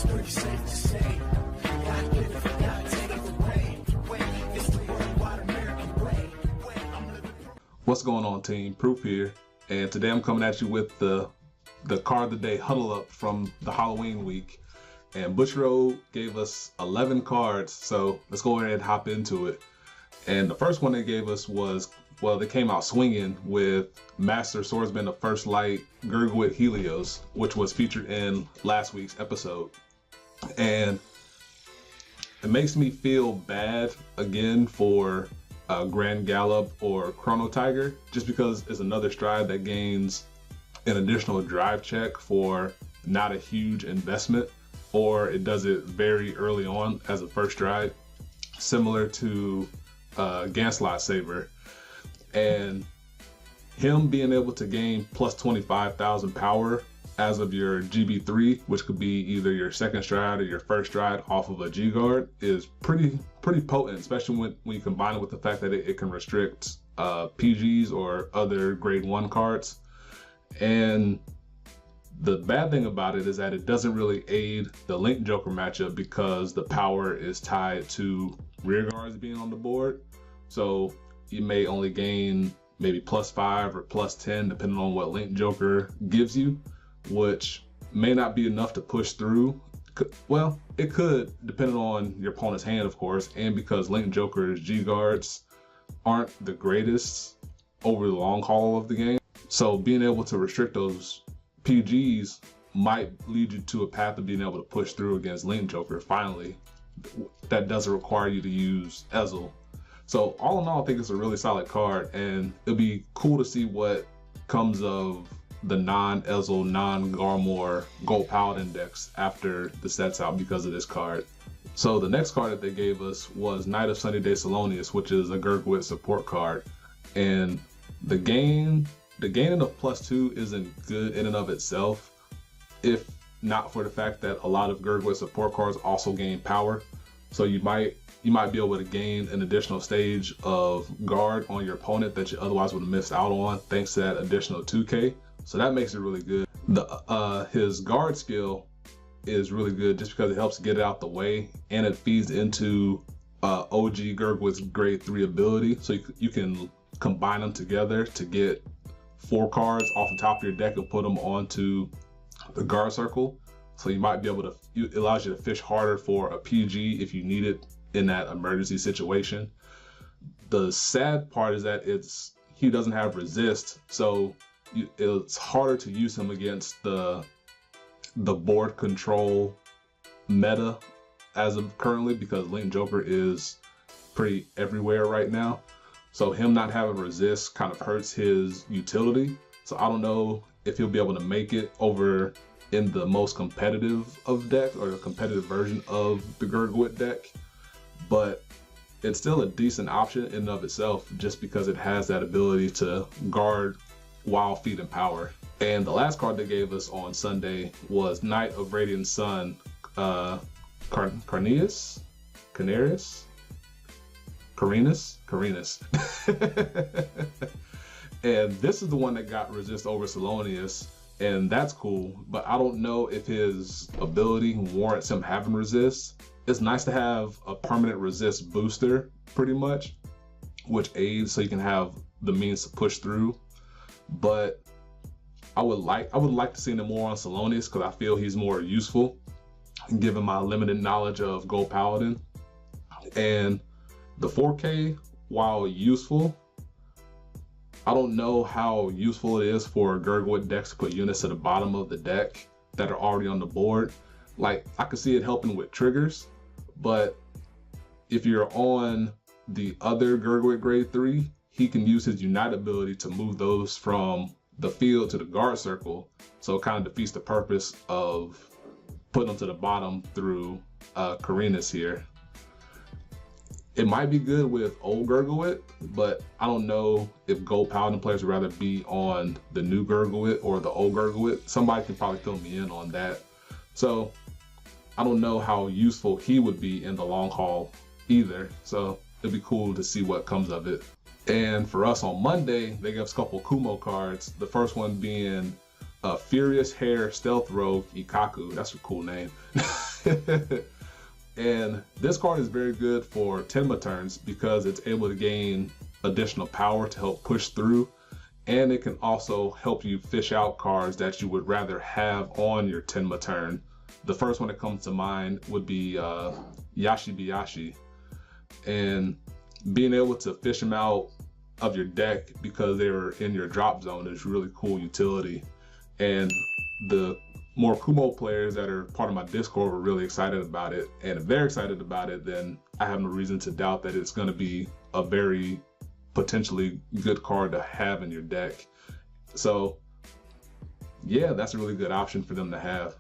pretty safe to say. God give it, God take it away. It's the worldwide American way. What's going on, team? Proof here, and today I'm coming at you with the card of the day huddle up from the Halloween week. And Bushiroad gave us 11 cards, so let's go ahead and hop into it. And the first one they gave us was, well, they came out swinging with Master Swordsman of First Light Gurguit Helios, which was featured in last week's episode. And it makes me feel bad again for Grand Gallop or Chrono Tiger, just because it's another stride that gains an additional drive check for not a huge investment, or it does it very early on as a first stride, similar to Ganslot Saber. And him being able to gain plus 25,000 power as of your GB3, which could be either your second stride or your first stride off of a G guard, is pretty potent, especially when you combine it with the fact that it can restrict PGs or other grade 1 cards. And the bad thing about it is that it doesn't really aid the Link Joker matchup because the power is tied to rear guards being on the board. So you may only gain maybe plus 5 or plus 10 depending on what Link Joker gives you, which may not be enough to push through. Well, it could, depending on your opponent's hand, of course, and because Link Joker's G guards aren't the greatest over the long haul of the game. So being able to restrict those PGs might lead you to a path of being able to push through against Link Joker finally. That doesn't require you to use HUDDLE. So all in all, I think it's a really solid card, and it'll be cool to see what comes of the non-HUDDLE, non-Garmor Gold Paladin decks after the set's out because of this card. So the next card that they gave us was Knight of Sunny Day Salonius, which is a Gurguit support card. And the gaining of +2 isn't good in and of itself, if not for the fact that a lot of Gurguit support cards also gain power. So you might be able to gain an additional stage of guard on your opponent that you otherwise would have missed out on thanks to that additional 2k. So that makes it really good. His guard skill is really good just because it helps get it out the way, and it feeds into OG Gurguit's grade 3 ability. So you can combine them together to get 4 cards off the top of your deck and put them onto the guard circle. So you might be able to, it allows you to fish harder for a PG if you need it in that emergency situation. The sad part is that he doesn't have resist, so it's harder to use him against the board control meta as of currently, because Link Joker is pretty everywhere right now. So him not having resist kind of hurts his utility. So I don't know if he'll be able to make it over in the most competitive of decks, or the competitive version of the Gurguit deck, but it's still a decent option in and of itself just because it has that ability to guard while feeding power. And the last card they gave us on Sunday was Knight of Radiant Sun, Carinus. And this is the one that got resist over Salonius, and that's cool, but I don't know if his ability warrants him having resist. It's nice to have a permanent resist booster, pretty much, which aids so you can have the means to push through. But I would like to see him more on Salonius because I feel he's more useful, given my limited knowledge of Gold Paladin. And the 4K, while useful, I don't know how useful it is for Gurguit decks to put units to the bottom of the deck that are already on the board. Like, I could see it helping with triggers, but if you're on the other Gurguit grade 3, he can use his Unite ability to move those from the field to the guard circle. So it kind of defeats the purpose of putting them to the bottom through Carinus here. It might be good with old Gurguit, but I don't know if Gold Paladin players would rather be on the new Gurguit or the old Gurguit. Somebody can probably fill me in on that. So I don't know how useful he would be in the long haul either. So it'd be cool to see what comes of it. And for us on Monday, they gave us a couple Kumo cards. The first one being Furious Hair Stealth Rogue Ikkaku. That's a cool name. And this card is very good for Tenma turns because it's able to gain additional power to help push through, and it can also help you fish out cards that you would rather have on your Tenma turn. The first one that comes to mind would be Yashibiyashi, and being able to fish them out of your deck because they're in your drop zone is really cool utility. And the Murakumo players that are part of my Discord were really excited about it, and if they're excited about it, then I have no reason to doubt that it's going to be a very potentially good card to have in your deck. So yeah, that's a really good option for them to have.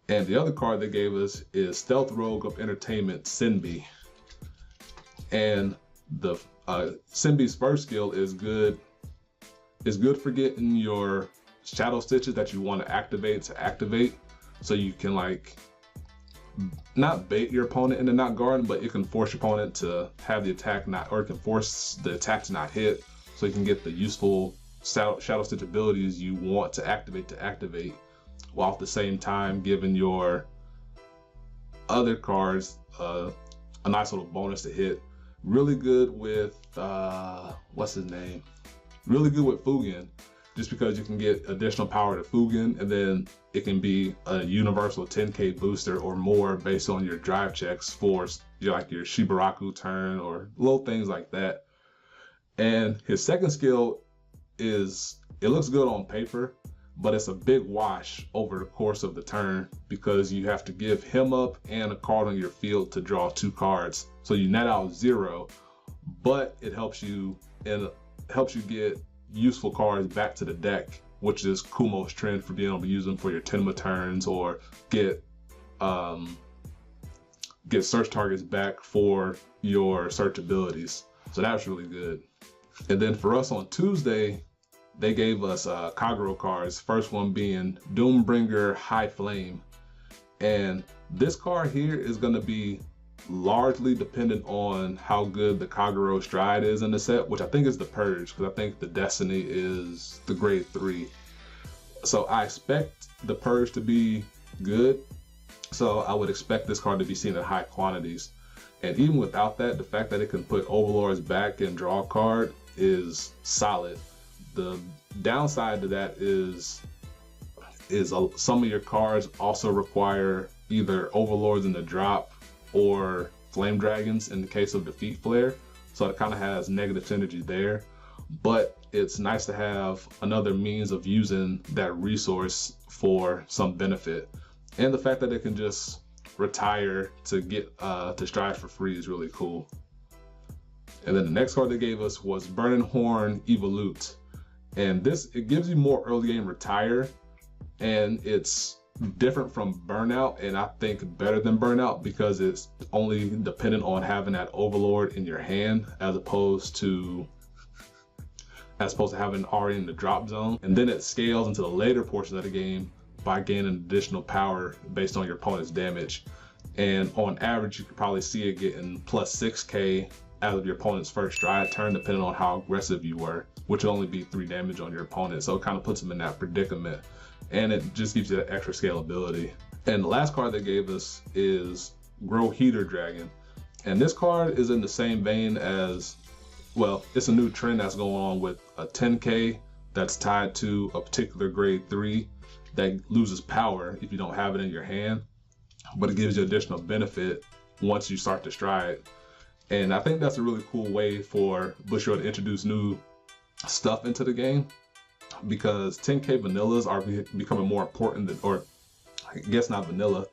And the other card they gave us is Stealth Rogue of Entertainment, Senbe. And the Senbe's first skill is good. It's good for getting your shadow stitches that you want to activate, so you can like not bait your opponent into not guarding, but it can force your opponent to have the attack not, or it can force the attack to not hit, so you can get the useful shadow stitch abilities you want to activate, while at the same time giving your other cards a nice little bonus to hit. Really good with what's his name? Really good with Fugen, just because you can get additional power to Fugen, and then it can be a universal 10k booster or more based on your drive checks for like your Shibaraku turn or little things like that. And his second skill is, it looks good on paper, but it's a big wash over the course of the turn because you have to give him up and a card on your field to draw 2 cards. So you net out 0, but it helps you get useful cards back to the deck, which is Kumo's trend for being able to use them for your Tenma turns or get search targets back for your search abilities. So that's really good. And then for us on Tuesday, they gave us Kagero cards. First one being Doombringer Highflame, and this card here is going to be largely dependent on how good the Kagero Stride is in the set, which I think is the Purge, because I think the Destiny is the grade 3. So I expect the Purge to be good, so I would expect this card to be seen in high quantities. And even without that, the fact that it can put Overlords back and draw a card is solid. The downside to that is some of your cards also require either Overlords in the drop or Flame Dragons in the case of Defeat Flare, so it kind of has negative synergy there. But it's nice to have another means of using that resource for some benefit, and the fact that it can just retire to get to Stride for free is really cool. And then the next card they gave us was Burning Horn Evolute, and this, it gives you more early game retire, and it's different from Burnout, and I think better than Burnout because it's only dependent on having that Overlord in your hand as opposed to having already in the drop zone. And then it scales into the later portions of the game by gaining additional power based on your opponent's damage. And on average, you could probably see it getting plus 6k out of your opponent's first Stride turn, depending on how aggressive you were, which will only be 3 damage on your opponent. So it kind of puts them in that predicament, and it just gives you that extra scalability. And the last card they gave us is Grow Heater Dragon. And this card is in the same vein as, well, it's a new trend that's going on with a 10k that's tied to a particular grade 3 that loses power if you don't have it in your hand, but it gives you additional benefit once you start to Stride. And I think that's a really cool way for Bushiroad to introduce new stuff into the game, because 10k vanillas are becoming more important than, or I guess not vanilla,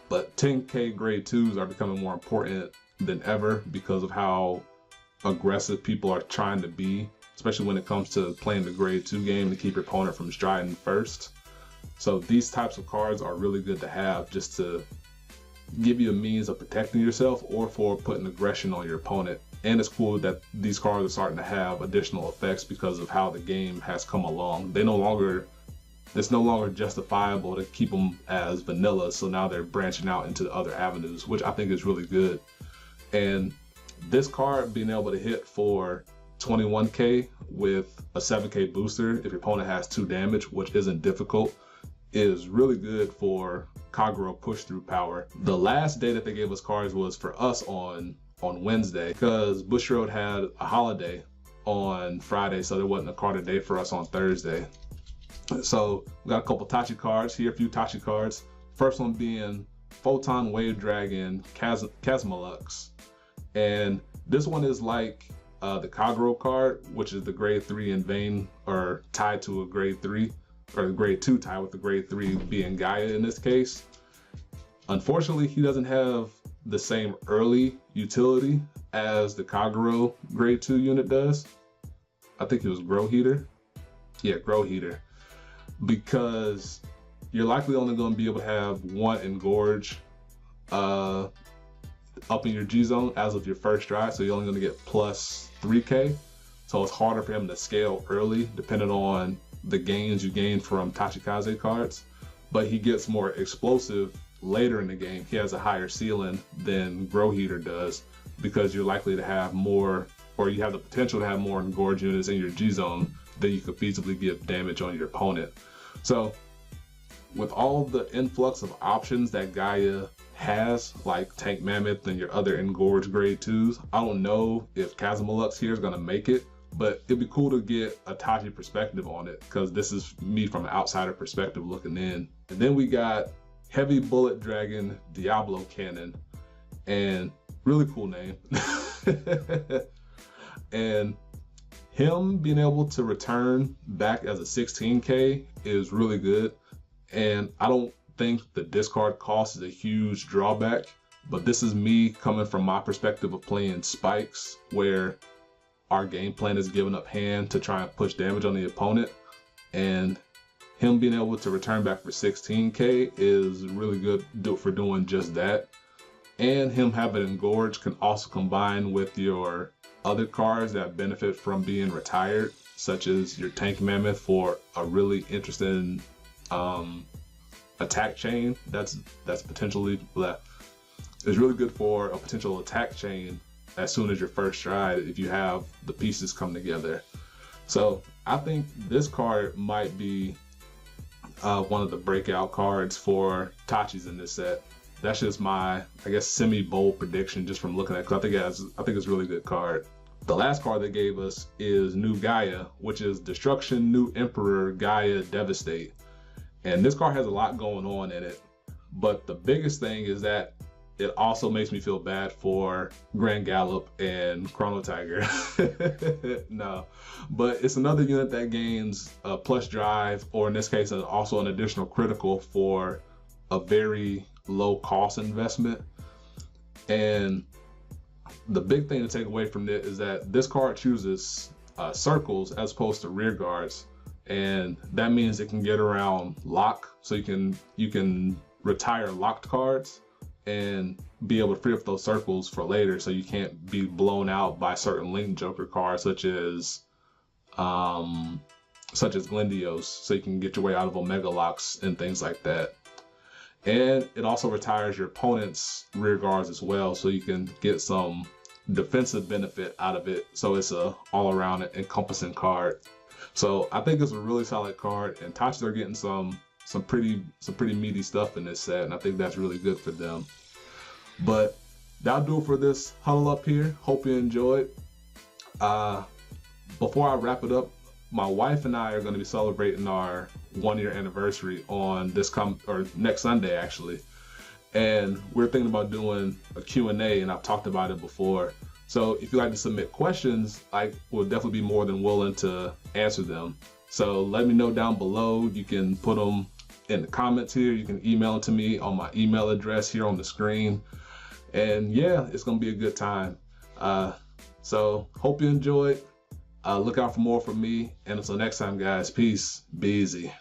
but 10k grade 2s are becoming more important than ever because of how aggressive people are trying to be, especially when it comes to playing the grade 2 game to keep your opponent from striding first. So these types of cards are really good to have just to give you a means of protecting yourself or for putting aggression on your opponent. And it's cool that these cards are starting to have additional effects because of how the game has come along. It's no longer justifiable to keep them as vanilla, so now they're branching out into other avenues, which I think is really good. And this card being able to hit for 21k with a 7k booster if your opponent has 2 damage, which isn't difficult, is really good for Kagero push through power. The last day that they gave us cards was for us on Wednesday, because Bushiroad had a holiday on Friday, so there wasn't a card a day for us on Thursday. So we got a couple Tachi cards here, a few Tachi cards. First one being Photon Wave Dragon Chasmolux, and this one is like the Kagero card, which is the grade 3 in vein, or tied to a grade 3, or the grade 2 tied with the grade 3 being Gaia in this case. Unfortunately, he doesn't have the same early utility as the Kagero grade 2 unit does. I think it was Grow Heater. Yeah, Grow Heater. Because you're likely only going to be able to have one Engorge up in your G zone as of your first drive, so you're only going to get plus 3k. So it's harder for him to scale early depending on the gains you gain from Tachikaze cards. But he gets more explosive later in the game. He has a higher ceiling than Grow Heater does, because you're likely to have more, or you have the potential to have more Engorge units in your G zone that you could feasibly give damage on your opponent. So with all the influx of options that Gaia has, like Tank Mammoth and your other Engorge grade 2s, I don't know if Chasmolux here is going to make it, but it'd be cool to get a Tachi perspective on it, because this is me from an outsider perspective looking in. And then we got Heavy Bullet Dragon Diablo Cannon, and really cool name. And him being able to return back as a 16k is really good. And I don't think the discard cost is a huge drawback, but this is me coming from my perspective of playing spikes, where our game plan is giving up hand to try and push damage on the opponent, and him being able to return back for 16k is really good for doing just that. And him having Engorge can also combine with your other cards that benefit from being retired, such as your Tank Mammoth for a really interesting attack chain that's potentially left. It's really good for a potential attack chain as soon as your first stride if you have the pieces come together. So I think this card might be one of the breakout cards for Tachis in this set. That's just my, I guess, semi-bold prediction just from looking at it, because I think it's a really good card. The last card they gave us is New Gaia, which is Destruction New Emperor Gaia Devastate. And this card has a lot going on in it, but the biggest thing is that it also makes me feel bad for Grand Gallop and Chrono Tiger. No, but it's another unit that gains a plus drive, or in this case, also an additional critical for a very low cost investment. And the big thing to take away from it is that this card chooses circles as opposed to rear guards, and that means it can get around lock, so you can retire locked cards and be able to free up those circles for later, so you can't be blown out by certain Link Joker cards such as Glendios, so you can get your way out of Omega locks and things like that. And it also retires your opponent's rear guards as well, so you can get some defensive benefit out of it. So it's a all-around encompassing card. So I think it's a really solid card, and Tachis are getting some pretty meaty stuff in this set, and I think that's really good for them. But that'll do it for this huddle up here. Hope you enjoyed. Before I wrap it up, my wife and I are going to be celebrating our 1-year anniversary on next Sunday actually, and we're thinking about doing a Q&A, and I've talked about it before. So if you'd like to submit questions, I will definitely be more than willing to answer them. So let me know down below. You can put them in the comments here. You can email it to me on my email address here on the screen. And yeah, it's gonna be a good time. So hope you enjoyed. Look out for more from me. And until next time, guys, peace. Be easy.